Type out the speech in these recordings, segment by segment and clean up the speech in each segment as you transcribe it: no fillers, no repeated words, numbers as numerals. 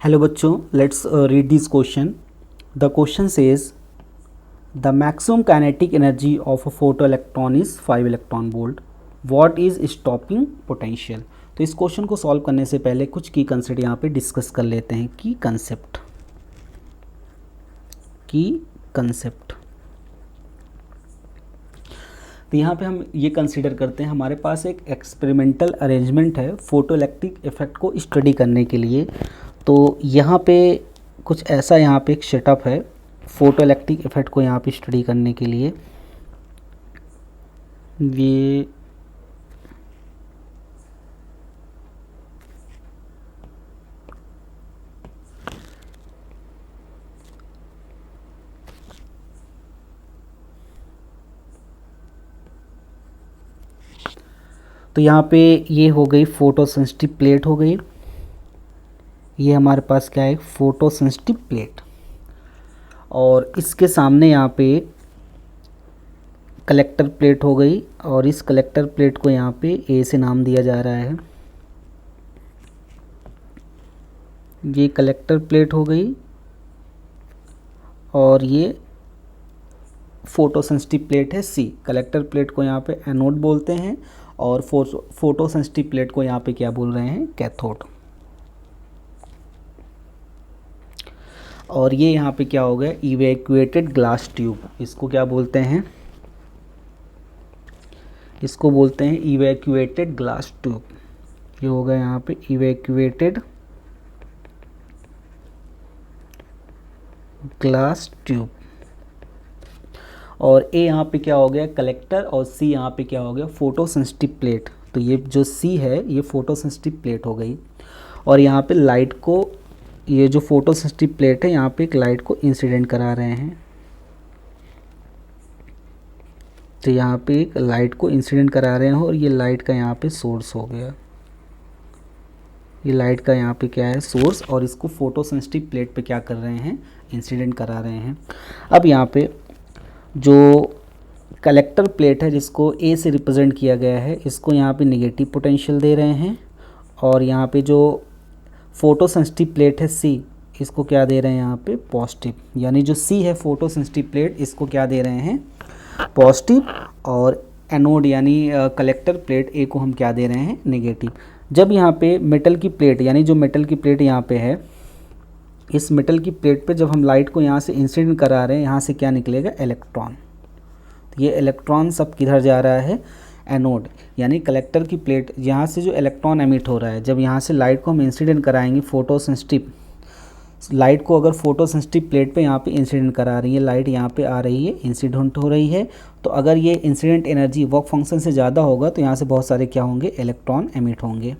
Hello बच्चों, let's read this question. The question says the maximum kinetic energy of a photo electron is 5 electron volt. What is stopping potential. तो इस question को solve करने से पहले कुछ की कंसेप्ट यहाँ पे डिस्कस कर लेते हैं. की कंसेप्ट. तो यहाँ पे हम ये कंसीडर करते हैं, हमारे पास एक एक्सपेरिमेंटल अरेंजमेंट है फोटो इलेक्ट्रिक इफेक्ट को स्टडी करने के लिए. तो यहाँ पे कुछ ऐसा यहाँ पे एक सेटअप है फोटो इलेक्ट्रिक इफेक्ट को यहाँ पे स्टडी करने के लिए. ये तो यहाँ पे ये हो गई फोटो सेंसिटिव प्लेट हो गई. ये हमारे पास क्या है, फोटो सेंसिटिव प्लेट. और इसके सामने यहाँ पे कलेक्टर प्लेट हो गई. और इस कलेक्टर प्लेट को यहाँ पे ए से नाम दिया जा रहा है. ये कलेक्टर प्लेट हो गई और ये फोटो सेंसिटिव प्लेट है सी. कलेक्टर प्लेट को यहाँ पे एनोड बोलते हैं और फोटो सेंसिटिव प्लेट को यहाँ पे क्या बोल रहे हैं, कैथोड. और ये यहाँ पे क्या हो गया, इवैक्यूएटेड ग्लास ट्यूब. इसको क्या बोलते हैं, इसको बोलते हैं इवैक्यूएटेड ग्लास ट्यूब. ये हो गया यहाँ पे इवैक्यूएटेड ग्लास ट्यूब. और ए यहाँ पे क्या हो गया, कलेक्टर. और सी यहाँ पे क्या हो गया, फोटो सेंसिटिव प्लेट. तो ये जो सी है ये फोटो सेंसिटिव प्लेट हो गई. और यहाँ पे लाइट को, ये जो फोटो सेंसिटिव प्लेट है यहाँ पे एक लाइट को इंसिडेंट करा रहे हैं. तो यहाँ पे एक लाइट को इंसिडेंट करा रहे हैं और ये लाइट का यहाँ पे सोर्स हो गया. ये लाइट का यहाँ पे क्या है, सोर्स. और इसको फोटो सेंसिटिव प्लेट पे क्या कर रहे हैं, इंसिडेंट करा रहे हैं. अब यहाँ पे जो कलेक्टर प्लेट है जिसको ए से रिप्रेजेंट किया गया है, इसको यहाँ पे नेगेटिव पोटेंशियल दे रहे हैं. और यहाँ पे जो फोटो सेंसिटिव प्लेट है सी, इसको क्या दे रहे हैं यहाँ पे, पॉजिटिव. यानी जो सी है फोटो सेंसिटिव प्लेट, इसको क्या दे रहे हैं, पॉजिटिव. और एनोड यानी कलेक्टर प्लेट ए को हम क्या दे रहे हैं, नेगेटिव. जब यहाँ पे मेटल की प्लेट, यानी जो मेटल की प्लेट यहाँ पे है, इस मेटल की प्लेट पे जब हम लाइट को यहाँ से इंसिडेंट करा रहे हैं, यहाँ से क्या निकलेगा, इलेक्ट्रॉन. तो ये इलेक्ट्रॉन सब किधर जा रहा है, एनोड. यानी कलेक्टर की प्लेट, यहाँ से जो इलेक्ट्रॉन एमिट हो रहा है, जब यहाँ से लाइट को हम इंसिडेंट कराएंगे फोटो सेंसिटिव लाइट को, अगर फोटो सेंसिटिव प्लेट पे यहाँ पे इंसिडेंट करा रही है, लाइट यहाँ पे आ रही है, इंसिडेंट हो रही है. तो अगर ये इंसिडेंट एनर्जी वर्क फंक्शन से ज़्यादा होगा तो यहाँ से बहुत सारे क्या होंगे, इलेक्ट्रॉन एमिट होंगे.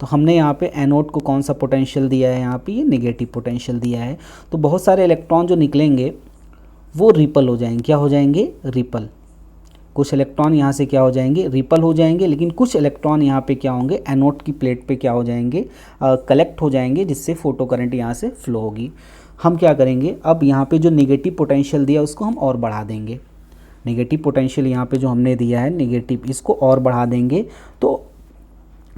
तो हमने यहाँ पे एनोड को कौन सा पोटेंशियल दिया है, यहाँ पे ये नेगेटिव पोटेंशियल दिया है. तो बहुत सारे इलेक्ट्रॉन जो निकलेंगे वो रिपल हो जाएंगे. क्या हो जाएंगे, रिपल. कुछ इलेक्ट्रॉन यहाँ से क्या हो जाएंगे, रिपल हो जाएंगे. लेकिन कुछ इलेक्ट्रॉन यहाँ पे क्या होंगे, एनोड की प्लेट पे क्या हो जाएंगे, कलेक्ट हो जाएंगे, जिससे फोटो करंट यहाँ से फ्लो होगी. हम क्या करेंगे, अब यहाँ पे जो नेगेटिव पोटेंशियल दिया उसको हम और बढ़ा देंगे. नेगेटिव पोटेंशियल यहाँ पे जो हमने दिया है नेगेटिव, इसको और बढ़ा देंगे. तो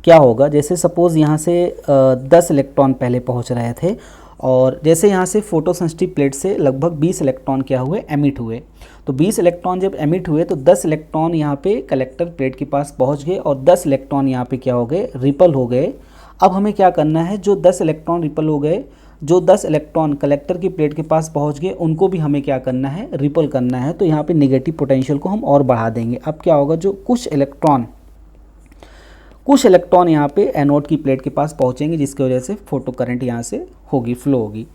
क्या होगा, जैसे सपोज़ यहाँ से 10 इलेक्ट्रॉन पहले पहुँच रहे थे, और जैसे यहाँ से फोटो सेंसिटिव प्लेट से लगभग 20 इलेक्ट्रॉन क्या हुए, एमिट हुए. तो 20 इलेक्ट्रॉन जब एमिट हुए तो 10 इलेक्ट्रॉन यहाँ पे कलेक्टर प्लेट के पास पहुँच गए और 10 इलेक्ट्रॉन यहाँ पे क्या हो गए, रिपल हो गए. अब हमें क्या करना है, जो 10 इलेक्ट्रॉन रिपल हो गए, जो 10 इलेक्ट्रॉन कलेक्टर की प्लेट के पास पहुँच गए, उनको भी हमें क्या करना है, रिपल करना है. तो यहाँ पर नेगेटिव पोटेंशियल को हम और बढ़ा देंगे. अब क्या होगा, जो कुछ इलेक्ट्रॉन यहाँ पे एनोड की प्लेट के पास पहुँचेंगे, जिसकी वजह से फोटो करंट यहाँ से होगी, फ्लो होगी.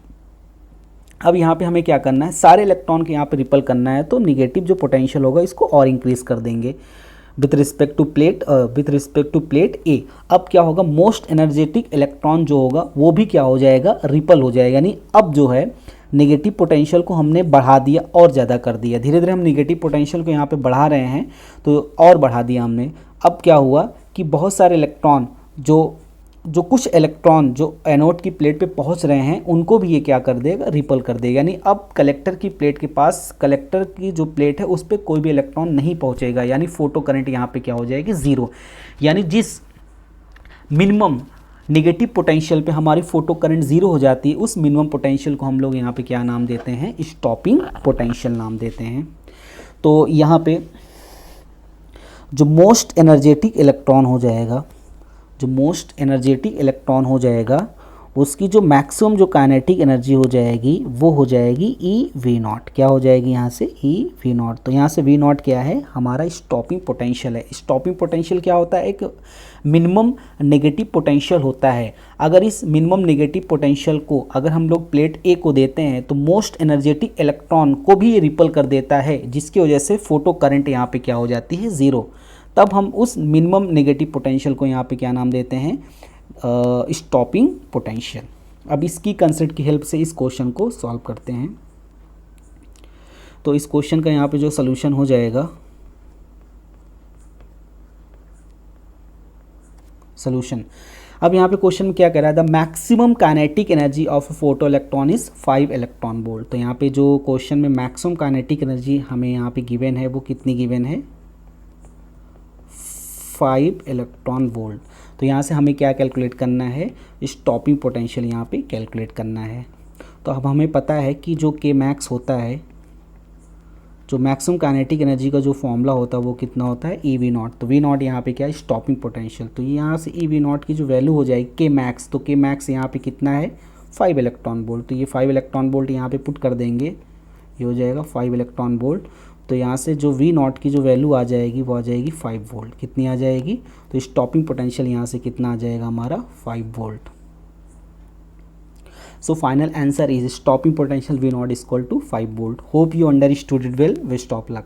अब यहाँ पे हमें क्या करना है, सारे इलेक्ट्रॉन के यहाँ पे रिपल करना है. तो निगेटिव जो पोटेंशियल होगा इसको और इंक्रीज कर देंगे विथ रिस्पेक्ट टू प्लेट ए. अब क्या होगा, मोस्ट एनर्जेटिक इलेक्ट्रॉन जो होगा वो भी क्या हो जाएगा, रिपल हो जाएगा. यानी अब जो है नेगेटिव पोटेंशियल को हमने बढ़ा दिया और ज़्यादा कर दिया. धीरे धीरे हम नेगेटिव पोटेंशियल को यहाँ पे बढ़ा रहे हैं, तो और बढ़ा दिया हमने. अब क्या हुआ कि बहुत सारे इलेक्ट्रॉन, जो कुछ इलेक्ट्रॉन जो एनोड की प्लेट पे पहुंच रहे हैं, उनको भी ये क्या कर देगा, रिपल कर देगा. यानी अब कलेक्टर की प्लेट के पास, कलेक्टर की जो प्लेट है उस पर कोई भी इलेक्ट्रॉन नहीं पहुंचेगा. यानी फोटो करंट यहाँ पे क्या हो जाएगी, ज़ीरो. यानी जिस मिनिमम नेगेटिव पोटेंशियल पे हमारी फोटो करंट ज़ीरो हो जाती है, उस मिनिमम पोटेंशियल को हम लोग यहाँ पे क्या नाम देते हैं, स्टॉपिंग पोटेंशियल नाम देते हैं। तो यहाँ पे जो मोस्ट एनर्जेटिक इलेक्ट्रॉन हो जाएगा, जो मोस्ट एनर्जेटिक इलेक्ट्रॉन हो जाएगा, उसकी जो मैक्सिमम जो काइनेटिक एनर्जी हो जाएगी वो हो जाएगी ई वी नॉट। क्या हो जाएगी यहाँ से, ई वी नॉट। तो यहाँ से वी नॉट क्या है, हमारा स्टॉपिंग पोटेंशियल है। स्टॉपिंग पोटेंशियल क्या होता है, एक मिनिमम नेगेटिव पोटेंशियल होता है। अगर इस मिनिमम नेगेटिव पोटेंशियल को अगर हम लोग प्लेट ए को देते हैं तो मोस्ट एनर्जेटिक इलेक्ट्रॉन को भी ये रिपल कर देता है, जिसकी वजह से फोटो करंट यहाँ पे क्या हो जाती है, ज़ीरो। तब हम उस मिनिमम नेगेटिव पोटेंशियल को यहाँ पे क्या नाम देते हैं, स्टॉपिंग पोटेंशियल। अब इसकी कंसेप्ट की हेल्प से इस क्वेश्चन को सॉल्व करते हैं। तो इस क्वेश्चन का यहाँ पे जो सॉल्यूशन हो जाएगा, सॉल्यूशन, अब यहाँ पे क्वेश्चन में क्या कह रहा है, the maximum kinetic energy of photo electron is 5 electron volt. तो यहाँ पे जो क्वेश्चन में मैक्सिमम काइनेटिक एनर्जी हमें यहाँ पे गिवन है वो कितनी गिवन है, 5 इलेक्ट्रॉन वोल्ट। तो यहाँ से हमें क्या कैलकुलेट करना है, स्टॉपिंग पोटेंशियल यहाँ पे कैलकुलेट करना है। तो अब हमें पता है कि जो के मैक्स होता है, जो मैक्सिमम काइनेटिक एनर्जी का जो फॉर्मूला होता है वो कितना होता है, ई वी नॉट। तो वी नॉट यहाँ पे क्या है, स्टॉपिंग पोटेंशियल। तो यहाँ से ई वी नॉट की जो वैल्यू हो जाएगी के मैक्स, तो के मैक्स यहाँ पे कितना है, 5 इलेक्ट्रॉन वोल्ट। तो ये 5 इलेक्ट्रॉन वोल्ट यहाँ पे पुट कर देंगे, ये हो जाएगा 5 इलेक्ट्रॉन वोल्ट। तो यहाँ से जो वी नॉट की जो वैल्यू आ जाएगी वो आ जाएगी 5 वोल्ट। कितनी आ जाएगी, तो स्टॉपिंग पोटेंशियल यहाँ से कितना आ जाएगा हमारा, 5 volt. So final answer is stopping potential V naught is equal to 5 volt. Hope you understood it well. Best of luck.